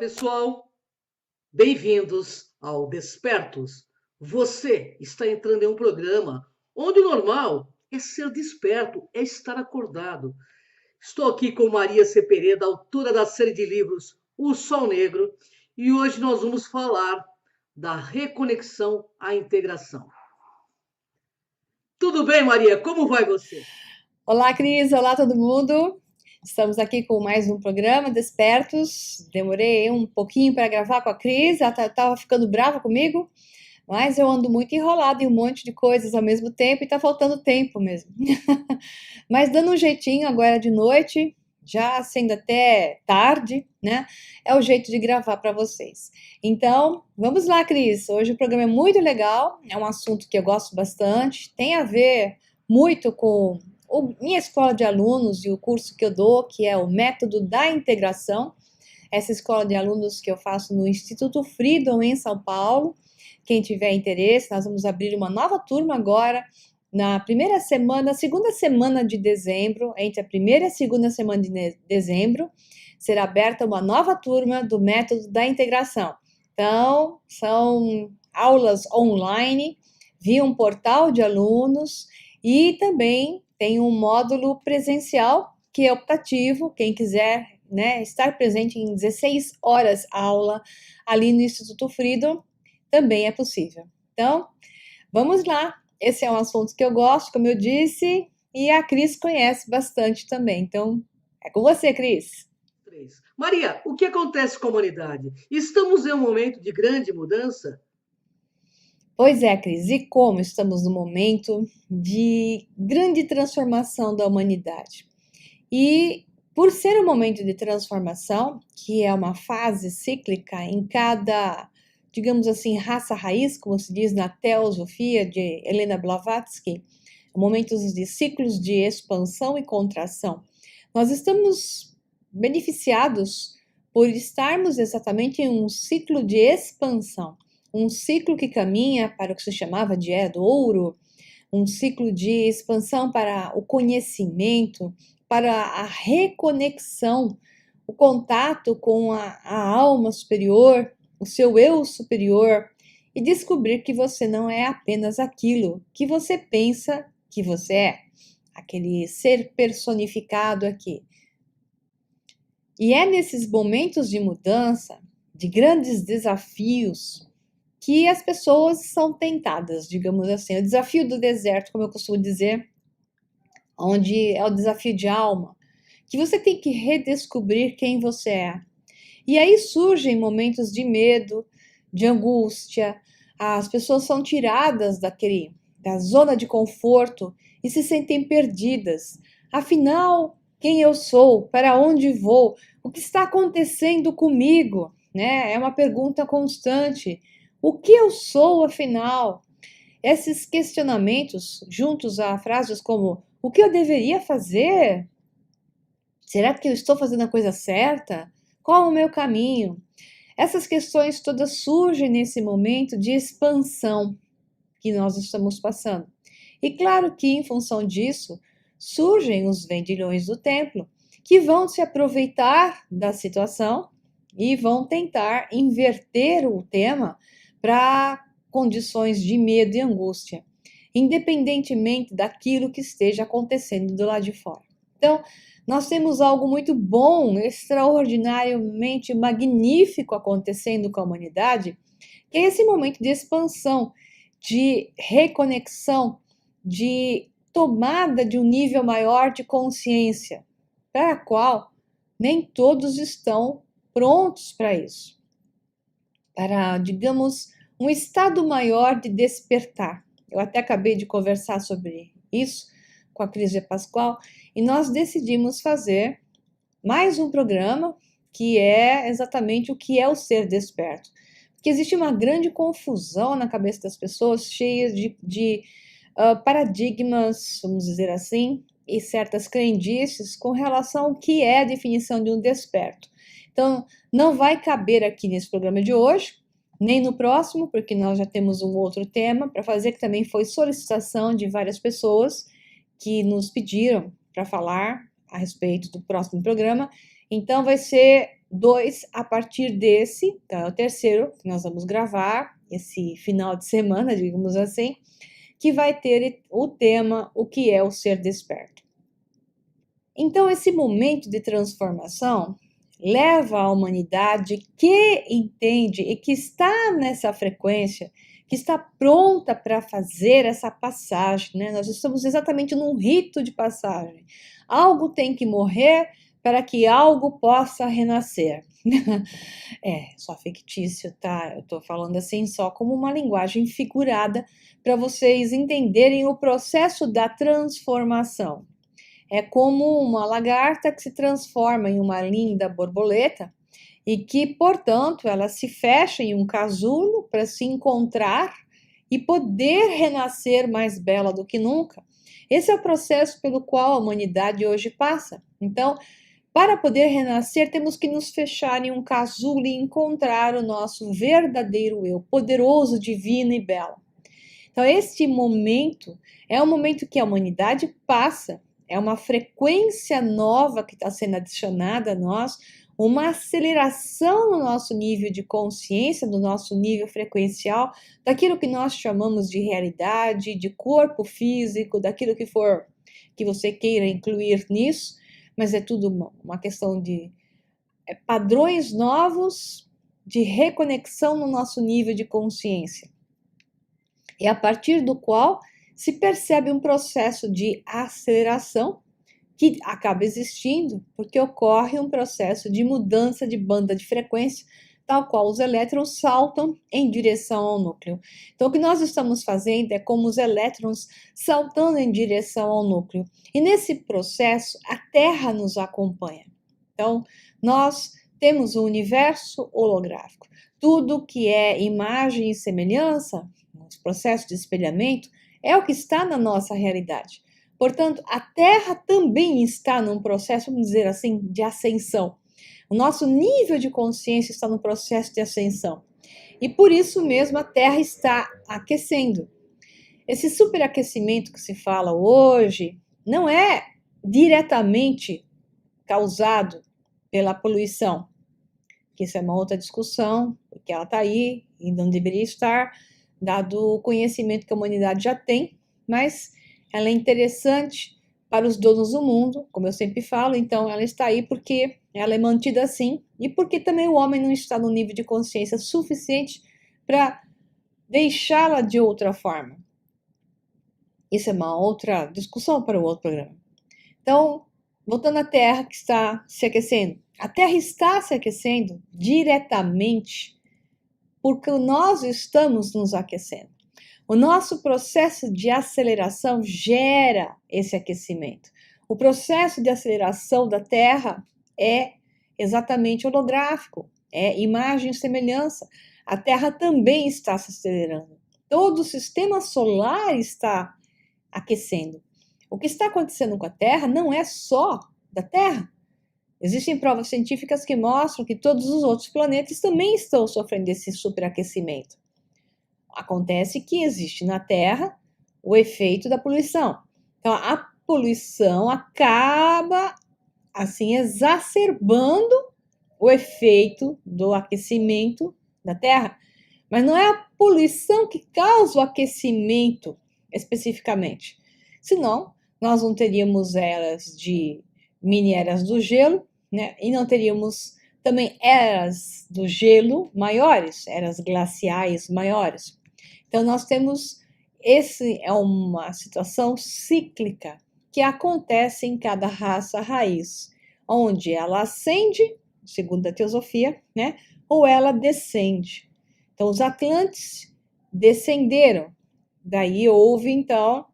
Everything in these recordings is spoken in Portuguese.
Pessoal, bem-vindos ao Despertos. Você está entrando em um programa onde o normal é ser desperto, é estar acordado. Estou aqui com Maria Cepereda, autora da série de livros O Sol Negro, e hoje nós vamos falar da reconexão à integração. Tudo bem, Maria? Como vai você? Olá, Cris. Olá, todo mundo. Estamos aqui com mais um programa, Despertos. Demorei um pouquinho para gravar com a Cris, ela estava ficando brava comigo, mas eu ando muito enrolada em um monte de coisas ao mesmo tempo e está faltando tempo mesmo. Mas dando um jeitinho agora de noite, já sendo até tarde, né? É o jeito de gravar para vocês. Então, vamos lá, Cris. Hoje o programa é muito legal, é um assunto que eu gosto bastante, tem a ver muito com minha escola de alunos e o curso que eu dou, que é o Método da Integração, essa escola de alunos que eu faço no Instituto Freedom, em São Paulo. Quem tiver interesse, nós vamos abrir uma nova turma agora, na primeira semana, segunda semana de dezembro, entre a primeira e a segunda semana de dezembro, será aberta uma nova turma do Método da Integração. Então, são aulas online, via um portal de alunos, e também tem um módulo presencial, que é optativo, quem quiser, né, estar presente em 16 horas aula ali no Instituto Freedom, também é possível. Então, vamos lá. Esse é um assunto que eu gosto, como eu disse, e a Cris conhece bastante também. Então, é com você, Cris. Maria, o que acontece com a humanidade? Estamos em um momento de grande mudança? Pois é, Cris, e como estamos no momento de grande transformação da humanidade? E por ser um momento de transformação, que é uma fase cíclica em cada, digamos assim, raça raiz, como se diz na teosofia de Helena Blavatsky, momentos de ciclos de expansão e contração, nós estamos beneficiados por estarmos exatamente em um ciclo de expansão, um ciclo que caminha para o que se chamava de Era do Ouro, um ciclo de expansão para o conhecimento, para a reconexão, o contato com a alma superior, o seu eu superior, e descobrir que você não é apenas aquilo que você pensa que você é, aquele ser personificado aqui. E é nesses momentos de mudança, de grandes desafios, que as pessoas são tentadas, digamos assim. O desafio do deserto, como eu costumo dizer, onde é o desafio de alma, que você tem que redescobrir quem você é. E aí surgem momentos de medo, de angústia, as pessoas são tiradas da zona de conforto e se sentem perdidas. Afinal, quem eu sou? Para onde vou? O que está acontecendo comigo? Né? É uma pergunta constante. O que eu sou, afinal? Esses questionamentos, juntos a frases como: o que eu deveria fazer? Será que eu estou fazendo a coisa certa? Qual o meu caminho? Essas questões todas surgem nesse momento de expansão que nós estamos passando. E claro que, em função disso, surgem os vendilhões do templo, que vão se aproveitar da situação e vão tentar inverter o tema para condições de medo e angústia, independentemente daquilo que esteja acontecendo do lado de fora. Então, nós temos algo muito bom, extraordinariamente magnífico acontecendo com a humanidade, que é esse momento de expansão, de reconexão, de tomada de um nível maior de consciência, para a qual nem todos estão prontos para isso. Para, digamos, um estado maior de despertar. Eu até acabei de conversar sobre isso com a Cris Pascoal e nós decidimos fazer mais um programa que é exatamente o que é o ser desperto. Porque existe uma grande confusão na cabeça das pessoas, cheia de paradigmas, vamos dizer assim, e certas crendices com relação ao que é a definição de um desperto. Então, não vai caber aqui nesse programa de hoje, nem no próximo, porque nós já temos um outro tema para fazer, que também foi solicitação de várias pessoas que nos pediram para falar a respeito do próximo programa. Então, vai ser 2 a partir desse, então é o terceiro que nós vamos gravar esse final de semana, digamos assim, que vai ter o tema o que é o ser desperto. Então, esse momento de transformação leva a humanidade que entende e que está nessa frequência, que está pronta para fazer essa passagem, né? Nós estamos exatamente num rito de passagem. Algo tem que morrer para que algo possa renascer. É, só fictício, tá? Eu tô falando assim só como uma linguagem figurada para vocês entenderem o processo da transformação. É como uma lagarta que se transforma em uma linda borboleta e que, portanto, ela se fecha em um casulo para se encontrar e poder renascer mais bela do que nunca. Esse é o processo pelo qual a humanidade hoje passa. Então, para poder renascer, temos que nos fechar em um casulo e encontrar o nosso verdadeiro eu, poderoso, divino e belo. Então, este momento é um momento que a humanidade passa, é uma frequência nova que está sendo adicionada a nós, uma aceleração no nosso nível de consciência, no nosso nível frequencial, daquilo que nós chamamos de realidade, de corpo físico, daquilo que for que você queira incluir nisso, mas é tudo uma questão de padrões novos de reconexão no nosso nível de consciência. E a partir do qual se percebe um processo de aceleração que acaba existindo porque ocorre um processo de mudança de banda de frequência, tal qual os elétrons saltam em direção ao núcleo. Então, o que nós estamos fazendo é como os elétrons saltando em direção ao núcleo. E nesse processo, a Terra nos acompanha. Então, nós temos um universo holográfico. Tudo que é imagem e semelhança, os processos de espelhamento, é o que está na nossa realidade. Portanto, a Terra também está num processo, vamos dizer assim, de ascensão. O nosso nível de consciência está no processo de ascensão. E por isso mesmo a Terra está aquecendo. Esse superaquecimento que se fala hoje não é diretamente causado pela poluição, que isso é uma outra discussão, porque ela está aí e não deveria estar, dado o conhecimento que a humanidade já tem, mas ela é interessante para os donos do mundo, como eu sempre falo, então ela está aí porque ela é mantida assim e porque também o homem não está no nível de consciência suficiente para deixá-la de outra forma. Isso é uma outra discussão para o outro programa. Então, voltando à Terra que está se aquecendo. A Terra está se aquecendo diretamente porque nós estamos nos aquecendo. O nosso processo de aceleração gera esse aquecimento. O processo de aceleração da Terra é exatamente holográfico, é imagem e semelhança. A Terra também está se acelerando. Todo o sistema solar está aquecendo. O que está acontecendo com a Terra não é só da Terra. Existem provas científicas que mostram que todos os outros planetas também estão sofrendo esse superaquecimento. Acontece que existe na Terra o efeito da poluição. Então, a poluição acaba, assim, exacerbando o efeito do aquecimento da Terra. Mas não é a poluição que causa o aquecimento especificamente. Senão, nós não teríamos eras de mini eras do gelo, né? E não teríamos também eras do gelo maiores, eras glaciais maiores. Então, nós temos, esse é uma situação cíclica que acontece em cada raça raiz, onde ela ascende, segundo a teosofia, né? Ou ela descende. Então, os Atlantes descenderam, daí houve, então,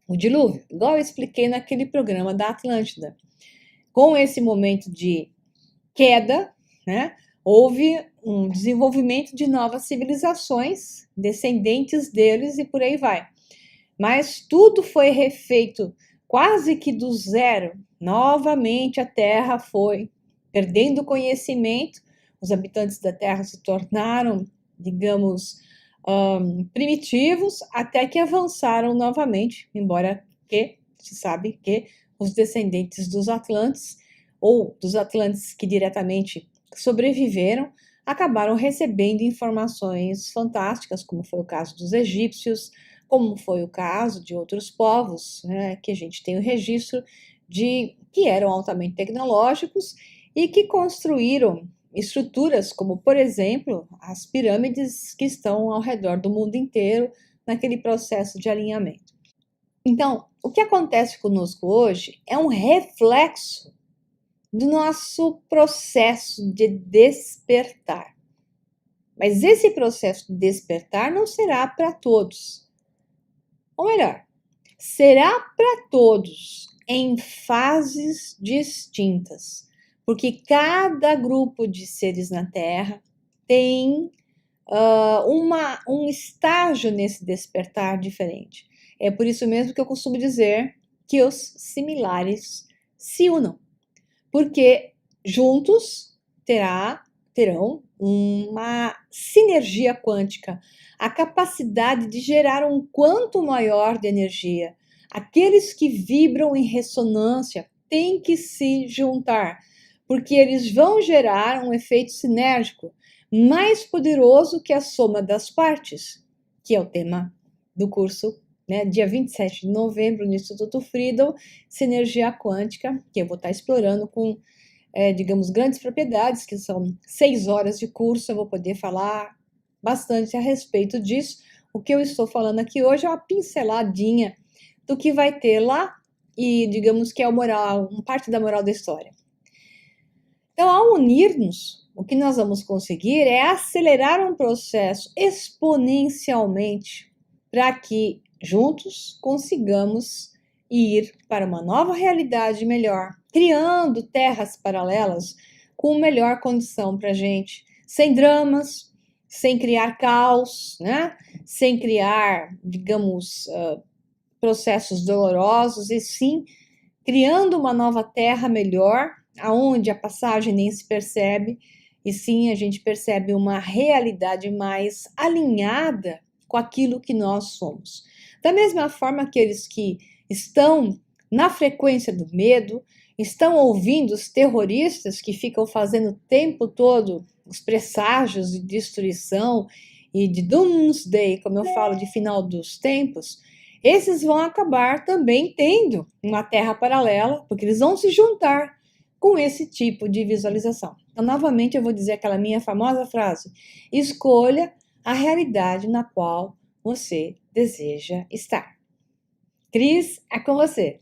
o dilúvio, igual eu expliquei naquele programa da Atlântida. Com esse momento de queda, né, houve um desenvolvimento de novas civilizações, descendentes deles e por aí vai. Mas tudo foi refeito quase que do zero. Novamente a Terra foi perdendo conhecimento, os habitantes da Terra se tornaram, digamos, primitivos, até que avançaram novamente, embora que se sabe que os descendentes dos Atlantes ou dos Atlantes que diretamente sobreviveram, acabaram recebendo informações fantásticas, como foi o caso dos egípcios, como foi o caso de outros povos, né, que a gente tem o registro de que eram altamente tecnológicos e que construíram estruturas como, por exemplo, as pirâmides que estão ao redor do mundo inteiro naquele processo de alinhamento. Então, o que acontece conosco hoje é um reflexo do nosso processo de despertar. Mas esse processo de despertar não será para todos. Ou melhor, será para todos em fases distintas, porque cada grupo de seres na Terra tem um estágio nesse despertar diferente. É por isso mesmo que eu costumo dizer que os similares se unam, porque juntos terão uma sinergia quântica, a capacidade de gerar um quanto maior de energia. Aqueles que vibram em ressonância têm que se juntar, porque eles vão gerar um efeito sinérgico mais poderoso que a soma das partes, que é o tema do curso, né, dia 27 de novembro, no Instituto Freedom, Sinergia Quântica, que eu vou estar explorando com, digamos, grandes propriedades, que são 6 horas de curso, eu vou poder falar bastante a respeito disso. O que eu estou falando aqui hoje é uma pinceladinha do que vai ter lá e, digamos, que é parte da moral da história. Então, ao unir-nos, o que nós vamos conseguir é acelerar um processo exponencialmente para que juntos consigamos ir para uma nova realidade melhor, criando terras paralelas com melhor condição para a gente, sem dramas, sem criar caos, né? Sem criar, digamos, processos dolorosos, e sim criando uma nova terra melhor, aonde a passagem nem se percebe, e sim a gente percebe uma realidade mais alinhada com aquilo que nós somos. Da mesma forma, aqueles que estão na frequência do medo, estão ouvindo os terroristas que ficam fazendo o tempo todo os presságios de destruição e de doomsday, como eu falo, de final dos tempos, esses vão acabar também tendo uma terra paralela, porque eles vão se juntar com esse tipo de visualização. Então, novamente, eu vou dizer aquela minha famosa frase: escolha a realidade na qual você deseja estar. Cris, é com você.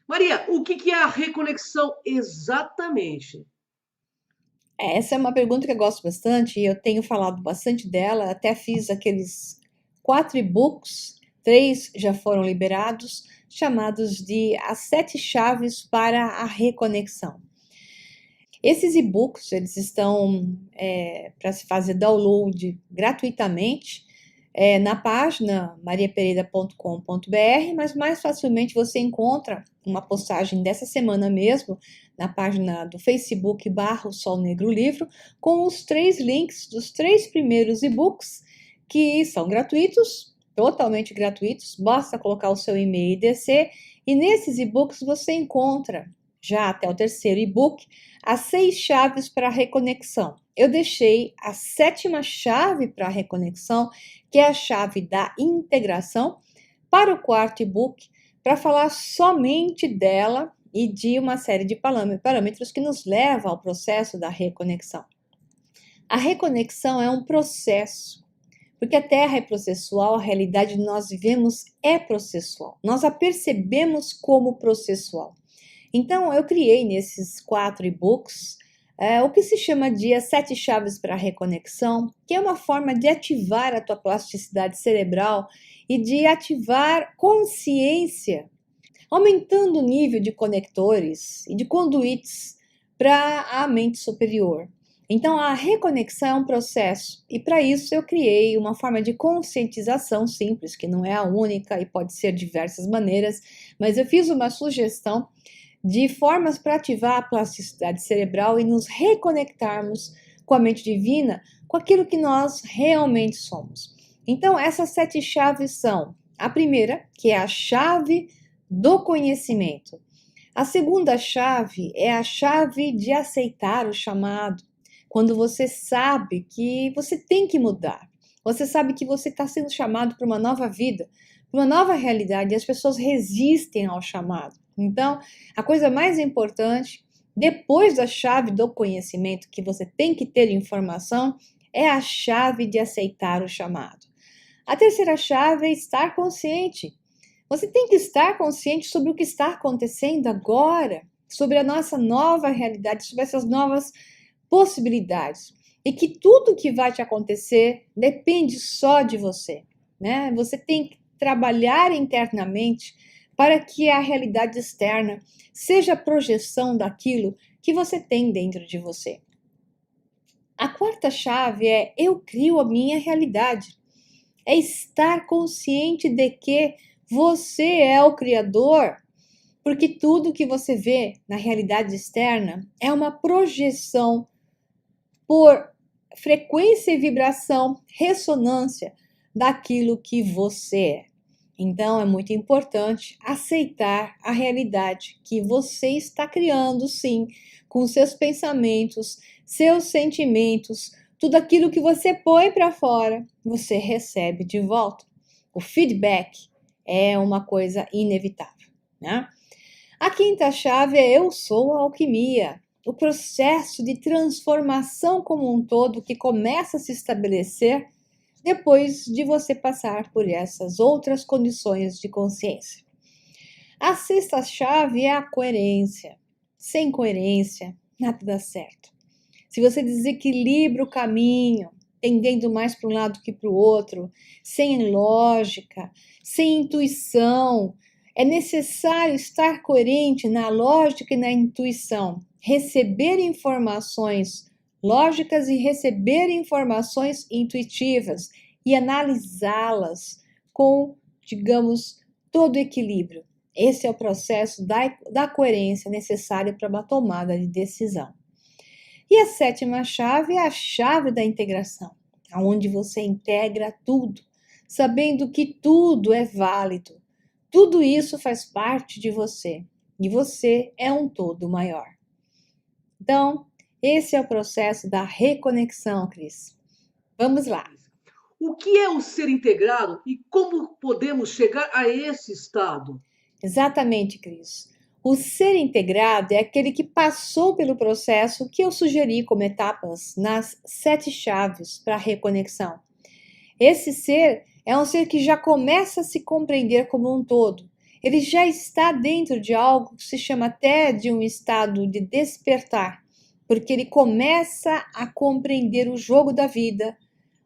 Maria, o que é a reconexão exatamente? Essa é uma pergunta que eu gosto bastante e eu tenho falado bastante dela. Até fiz aqueles 4 e-books, 3 já foram liberados, chamados de As 7 Chaves para a Reconexão. Esses e-books, eles estão para se fazer download gratuitamente na página mariapereira.com.br, mas mais facilmente você encontra uma postagem dessa semana mesmo na página do Facebook / Sol Negro Livro, com os 3 links dos 3 primeiros e-books, que são gratuitos, totalmente gratuitos, basta colocar o seu e-mail e descer, e nesses e-books você encontra, já até o 3º e-book, as 6 chaves para a reconexão. Eu deixei a 7ª chave para a reconexão, que é a chave da integração, para o 4º e-book, para falar somente dela e de uma série de parâmetros que nos levam ao processo da reconexão. A reconexão é um processo, porque a Terra é processual, a realidade que nós vivemos é processual. Nós a percebemos como processual. Então, eu criei nesses 4 e-books o que se chama de as 7 chaves para a reconexão, que é uma forma de ativar a tua plasticidade cerebral e de ativar consciência, aumentando o nível de conectores e de conduítes para a mente superior. Então, a reconexão é um processo, e para isso eu criei uma forma de conscientização simples, que não é a única e pode ser de diversas maneiras, mas eu fiz uma sugestão de formas para ativar a plasticidade cerebral e nos reconectarmos com a mente divina, com aquilo que nós realmente somos. Então, essas 7 chaves são: a primeira, que é a chave do conhecimento. A segunda chave é a chave de aceitar o chamado. Quando você sabe que você tem que mudar, você sabe que você está sendo chamado para uma nova vida, para uma nova realidade, e as pessoas resistem ao chamado. Então, a coisa mais importante, depois da chave do conhecimento, que você tem que ter informação, é a chave de aceitar o chamado. A terceira chave é estar consciente. Você tem que estar consciente sobre o que está acontecendo agora, sobre a nossa nova realidade, sobre essas novas possibilidades. E que tudo que vai te acontecer depende só de você, né? Você tem que trabalhar internamente para que a realidade externa seja a projeção daquilo que você tem dentro de você. A quarta chave é eu crio a minha realidade. É estar consciente de que você é o criador, porque tudo que você vê na realidade externa é uma projeção por frequência e vibração, ressonância daquilo que você é. Então é muito importante aceitar a realidade que você está criando, sim, com seus pensamentos, seus sentimentos, tudo aquilo que você põe para fora, você recebe de volta. O feedback é uma coisa inevitável, né? A quinta chave é eu sou a alquimia, o processo de transformação como um todo que começa a se estabelecer depois de você passar por essas outras condições de consciência. A sexta chave é a coerência. Sem coerência, nada dá certo. Se você desequilibra o caminho, tendendo mais para um lado que para o outro, sem lógica, sem intuição, é necessário estar coerente na lógica e na intuição, receber informações lógicas e receber informações intuitivas e analisá-las com, digamos, todo equilíbrio. Esse é o processo da coerência necessário para uma tomada de decisão. E a sétima chave é a chave da integração, onde você integra tudo, sabendo que tudo é válido. Tudo isso faz parte de você e você é um todo maior. Então, esse é o processo da reconexão, Cris. Vamos lá. O que é o ser integrado e como podemos chegar a esse estado? Exatamente, Cris. O ser integrado é aquele que passou pelo processo que eu sugeri como etapas nas 7 chaves para a reconexão. Esse ser é um ser que já começa a se compreender como um todo. Ele já está dentro de algo que se chama até de um estado de despertar, porque ele começa a compreender o jogo da vida,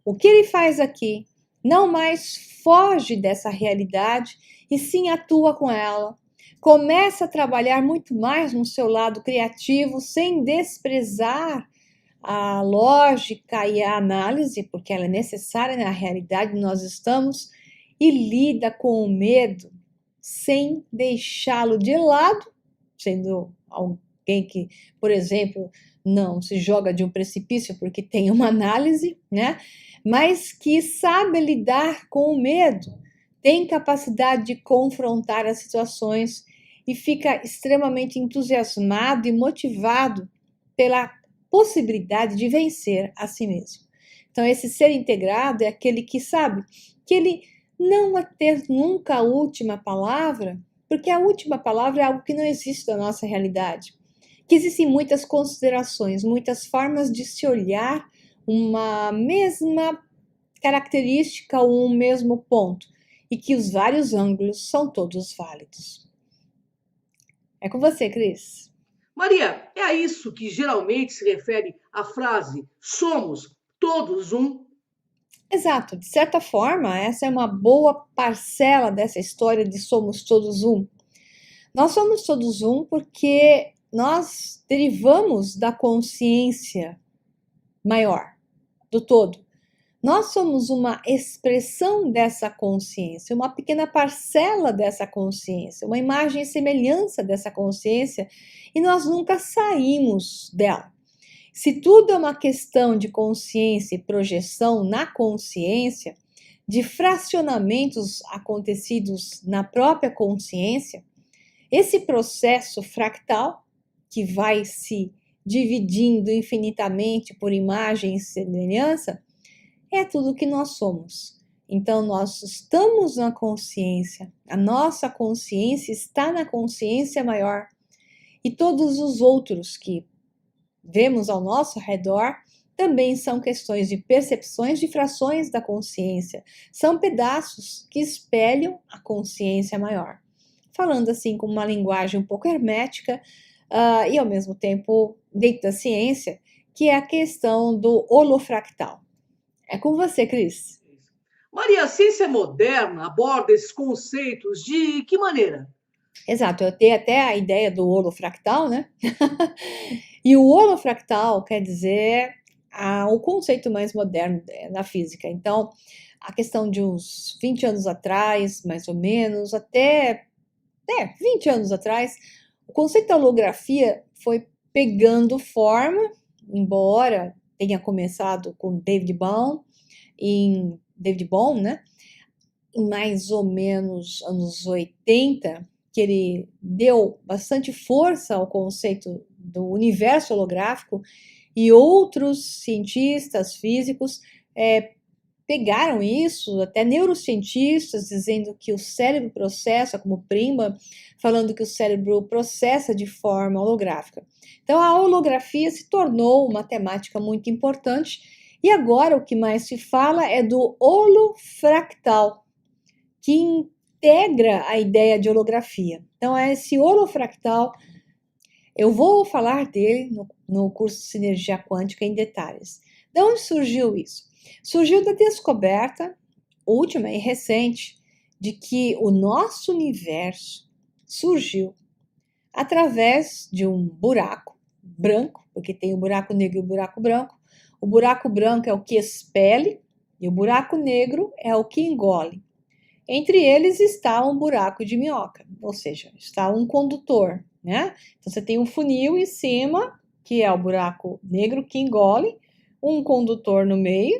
o que ele faz aqui, não mais foge dessa realidade e sim atua com ela. Começa a trabalhar muito mais no seu lado criativo, sem desprezar a lógica e a análise, porque ela é necessária na realidade que nós estamos, e lida com o medo sem deixá-lo de lado, sendo alguém que, por exemplo, não se joga de um precipício porque tem uma análise, né? Mas que sabe lidar com o medo, tem capacidade de confrontar as situações e fica extremamente entusiasmado e motivado pela possibilidade de vencer a si mesmo. Então, esse ser integrado é aquele que sabe que ele não vai ter nunca a última palavra, porque a última palavra é algo que não existe na nossa realidade. Que existem muitas considerações, muitas formas de se olhar uma mesma característica ou um mesmo ponto, e que os vários ângulos são todos válidos. É com você, Cris. Maria, é a isso que geralmente se refere a frase somos todos um? Exato, de certa forma, essa é uma boa parcela dessa história de somos todos um. Nós somos todos um porque nós derivamos da consciência maior, do todo. Nós somos uma expressão dessa consciência, uma pequena parcela dessa consciência, uma imagem e semelhança dessa consciência, e nós nunca saímos dela. Se tudo é uma questão de consciência e projeção na consciência, de fracionamentos acontecidos na própria consciência, Esse processo fractal, que vai se dividindo infinitamente por imagem e semelhança, é tudo que nós somos. Então, nós estamos na consciência, a nossa consciência está na consciência maior. E todos os outros que vemos ao nosso redor também são questões de percepções de frações da consciência. São pedaços que espelham a consciência maior. Falando assim com uma linguagem um pouco hermética e ao mesmo tempo dentro da ciência, que é a questão do holofractal. É com você, Cris. Maria, a ciência moderna aborda esses conceitos de que maneira? Exato, eu tenho até a ideia do holofractal, né? E o holofractal quer dizer o conceito mais moderno na física. Então, a questão de uns 20 anos atrás, mais ou menos, até 20 anos atrás, o conceito da holografia foi pegando forma, embora tenha começado com David Bohm, né? Em mais ou menos anos 80, que ele deu bastante força ao conceito do universo holográfico, e outros cientistas físicos pegaram isso, até neurocientistas, dizendo que o cérebro processa, como Prima, falando que o cérebro processa de forma holográfica. Então, a holografia se tornou uma temática muito importante, e agora o que mais se fala é do holofractal, que integra a ideia de holografia. Então, é esse holofractal, eu vou falar dele no curso de Sinergia Quântica em detalhes. De onde surgiu isso? Surgiu da descoberta última e recente de que o nosso universo surgiu através de um buraco branco, porque tem o buraco negro e o buraco branco. O buraco branco é o que expele e o buraco negro é o que engole. Entre eles está um buraco de minhoca, ou seja, está um condutor, né? Então você tem um funil em cima, que é o buraco negro que engole, um condutor no meio,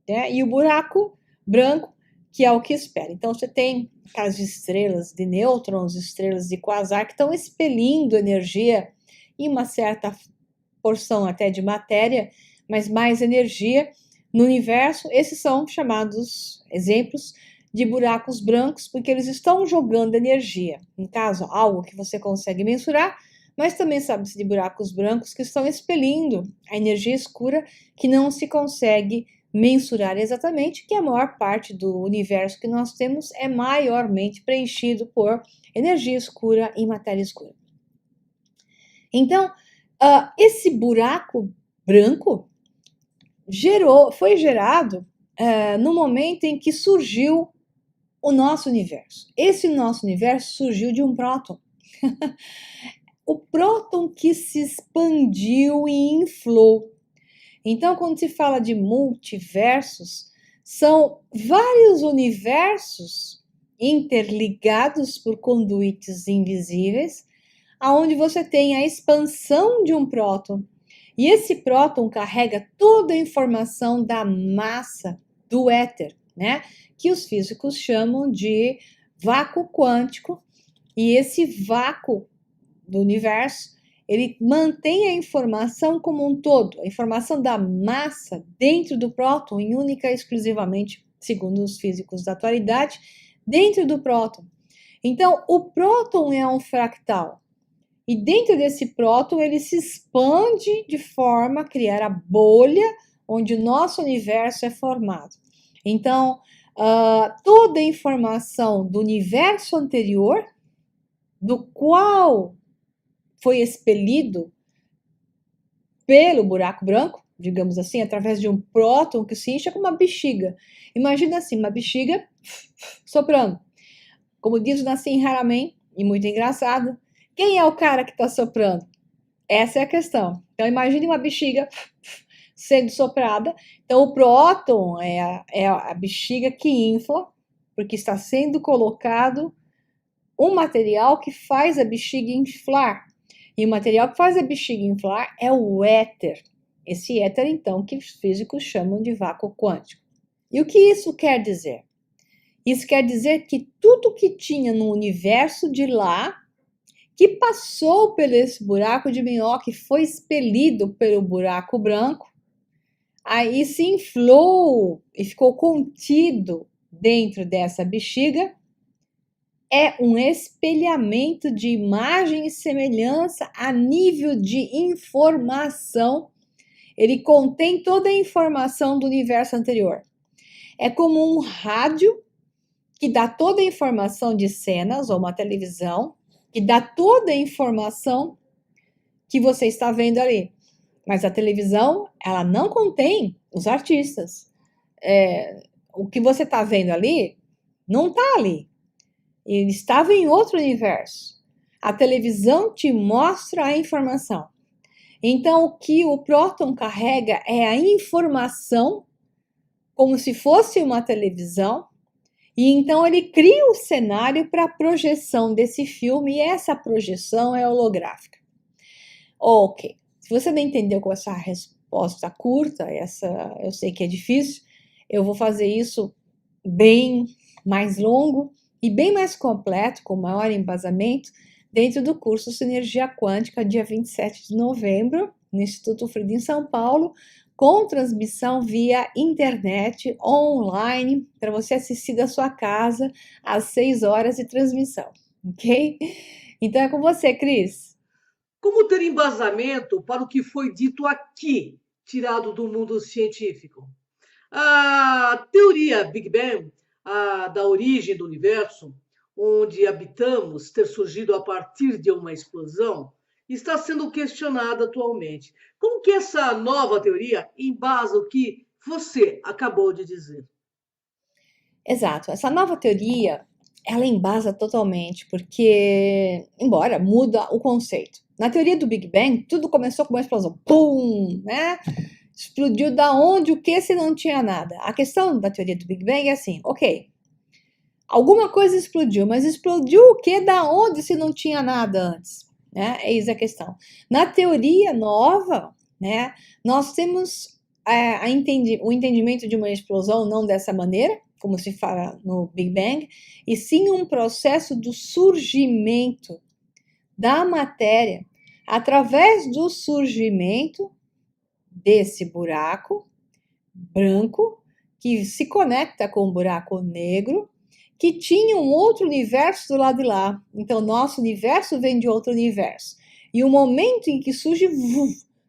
né? E o buraco branco, que é o que espera. Então você tem aquelas estrelas de nêutrons, estrelas de quasar, que estão expelindo energia e uma certa porção até de matéria, mas mais energia no universo. Esses são chamados exemplos de buracos brancos, porque eles estão jogando energia. Em caso, algo que você consegue mensurar, mas também sabe-se de buracos brancos que estão expelindo a energia escura que não se consegue mensurar exatamente, que a maior parte do universo que nós temos é maiormente preenchido por energia escura e matéria escura. Então, esse buraco branco foi gerado no momento em que surgiu o nosso universo. Esse nosso universo surgiu de um próton. O próton que se expandiu e inflou. Então, quando se fala de multiversos, são vários universos interligados por conduítes invisíveis, aonde você tem a expansão de um próton. E esse próton carrega toda a informação da massa do éter, né? Que os físicos chamam de vácuo quântico, e esse vácuo do universo, ele mantém a informação como um todo, a informação da massa dentro do próton, em única e exclusivamente, segundo os físicos da atualidade, dentro do próton. Então, o próton é um fractal, e dentro desse próton ele se expande de forma a criar a bolha onde o nosso universo é formado. Então, toda a informação do universo anterior, do qual foi expelido pelo buraco branco, digamos assim, através de um próton que se enche como uma bexiga. Imagina assim, uma bexiga soprando. Como diz o Nassim Haramein, e muito engraçado, quem é o cara que está soprando? Essa é a questão. Então, imagine uma bexiga sendo soprada. Então, o próton é a bexiga que infla, porque está sendo colocado um material que faz a bexiga inflar. E o material que faz a bexiga inflar é o éter. Esse éter, então, que os físicos chamam de vácuo quântico. E o que isso quer dizer? Isso quer dizer que tudo que tinha no universo de lá que passou por esse buraco de minhoca e foi expelido pelo buraco branco, aí se inflou e ficou contido dentro dessa bexiga, é um espelhamento de imagem e semelhança a nível de informação. Ele contém toda a informação do universo anterior. É como um rádio que dá toda a informação de cenas, ou uma televisão, que dá toda a informação que você está vendo ali. Mas a televisão, ela não contém os artistas. O que você está vendo ali, não está ali. Ele estava em outro universo. A televisão te mostra a informação. Então, o que o próton carrega é a informação, como se fosse uma televisão, e então ele cria o cenário para a projeção desse filme, e essa projeção é holográfica. Ok. Se você não entendeu com essa resposta curta, essa eu sei que é difícil, eu vou fazer isso bem mais longo e bem mais completo, com maior embasamento, dentro do curso Sinergia Quântica, dia 27 de novembro, no Instituto Frida, em São Paulo, com transmissão via internet, online, para você assistir da sua casa, às 6 horas de transmissão, ok? Então é com você, Cris. Como ter embasamento para o que foi dito aqui, tirado do mundo científico? A teoria Big Bang, da origem do universo, onde habitamos ter surgido a partir de uma explosão, está sendo questionada atualmente. Como que essa nova teoria embasa o que você acabou de dizer? Exato. Essa nova teoria, ela embasa totalmente, porque, embora muda o conceito. Na teoria do Big Bang, tudo começou com uma explosão. Pum! Né? Explodiu da onde, o que, se não tinha nada. A questão da teoria do Big Bang é assim, ok, alguma coisa explodiu, mas explodiu o que, da onde, se não tinha nada antes? Né? Eis a questão. Na teoria nova, né, nós temos o entendimento de uma explosão não dessa maneira, como se fala no Big Bang, e sim um processo do surgimento da matéria através do surgimento desse buraco branco que se conecta com o buraco negro, que tinha um outro universo do lado de lá. Então, nosso universo vem de outro universo. E o momento em que surge,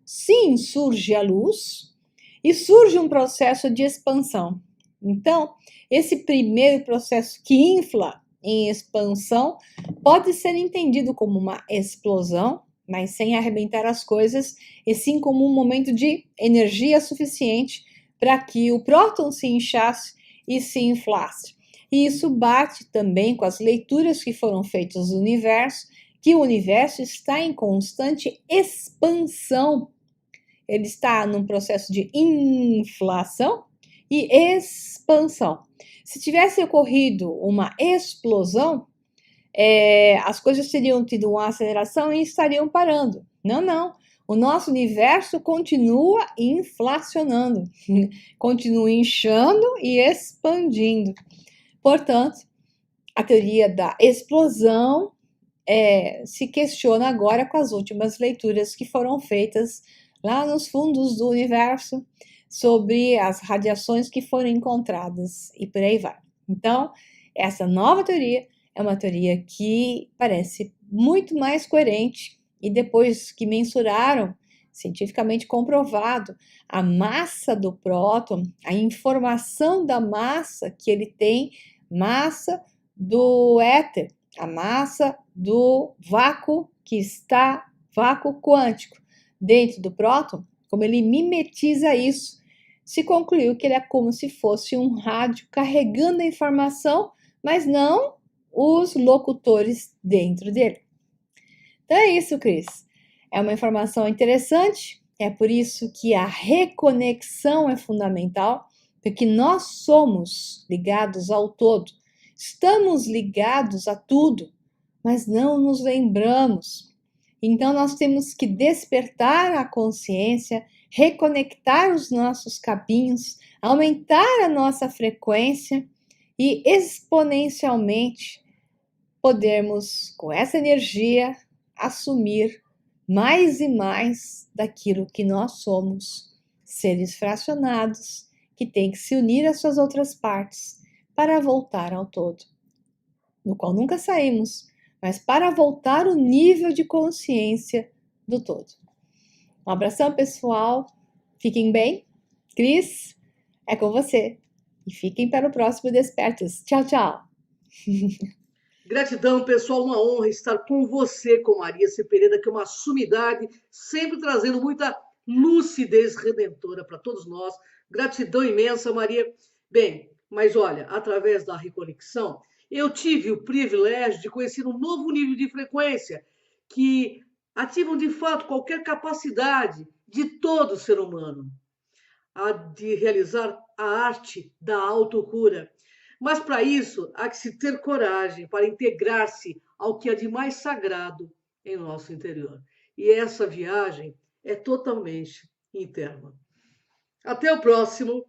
sim, surge a luz e surge um processo de expansão. Então, esse primeiro processo que infla em expansão pode ser entendido como uma explosão, mas sem arrebentar as coisas, e sim como um momento de energia suficiente para que o próton se inchasse e se inflasse. E isso bate também com as leituras que foram feitas do universo, que o universo está em constante expansão. Ele está num processo de inflação e expansão. Se tivesse ocorrido uma explosão, as coisas teriam tido uma aceleração e estariam parando. Não, não. O nosso universo continua inflacionando, continua inchando e expandindo. Portanto, a teoria da explosão se questiona agora com as últimas leituras que foram feitas lá nos fundos do universo sobre as radiações que foram encontradas e por aí vai. Então, essa nova teoria é uma teoria que parece muito mais coerente e depois que mensuraram, cientificamente comprovado, a massa do próton, a informação da massa que ele tem, massa do éter, a massa do vácuo que está, vácuo quântico, dentro do próton, como ele mimetiza isso, se concluiu que ele é como se fosse um rádio carregando a informação, mas não os locutores dentro dele. Então é isso, Cris. É uma informação interessante, é por isso que a reconexão é fundamental, porque nós somos ligados ao todo, estamos ligados a tudo, mas não nos lembramos. Então nós temos que despertar a consciência, reconectar os nossos caminhos, aumentar a nossa frequência e exponencialmente podermos, com essa energia assumir mais e mais daquilo que nós somos, seres fracionados, que têm que se unir às suas outras partes para voltar ao todo, do qual nunca saímos, mas para voltar o nível de consciência do todo. Um abração, pessoal. Fiquem bem. Cris, é com você. E fiquem para o próximo Despertos. Tchau, tchau. Gratidão, pessoal, uma honra estar com você, com Maria C. Pereira, que é uma sumidade, sempre trazendo muita lucidez redentora para todos nós. Gratidão imensa, Maria. Bem, mas olha, através da reconexão, eu tive o privilégio de conhecer um novo nível de frequência que ativam de fato qualquer capacidade de todo ser humano a de realizar a arte da autocura. Mas para isso há que se ter coragem para integrar-se ao que há de mais sagrado em nosso interior. E essa viagem é totalmente interna. Até o próximo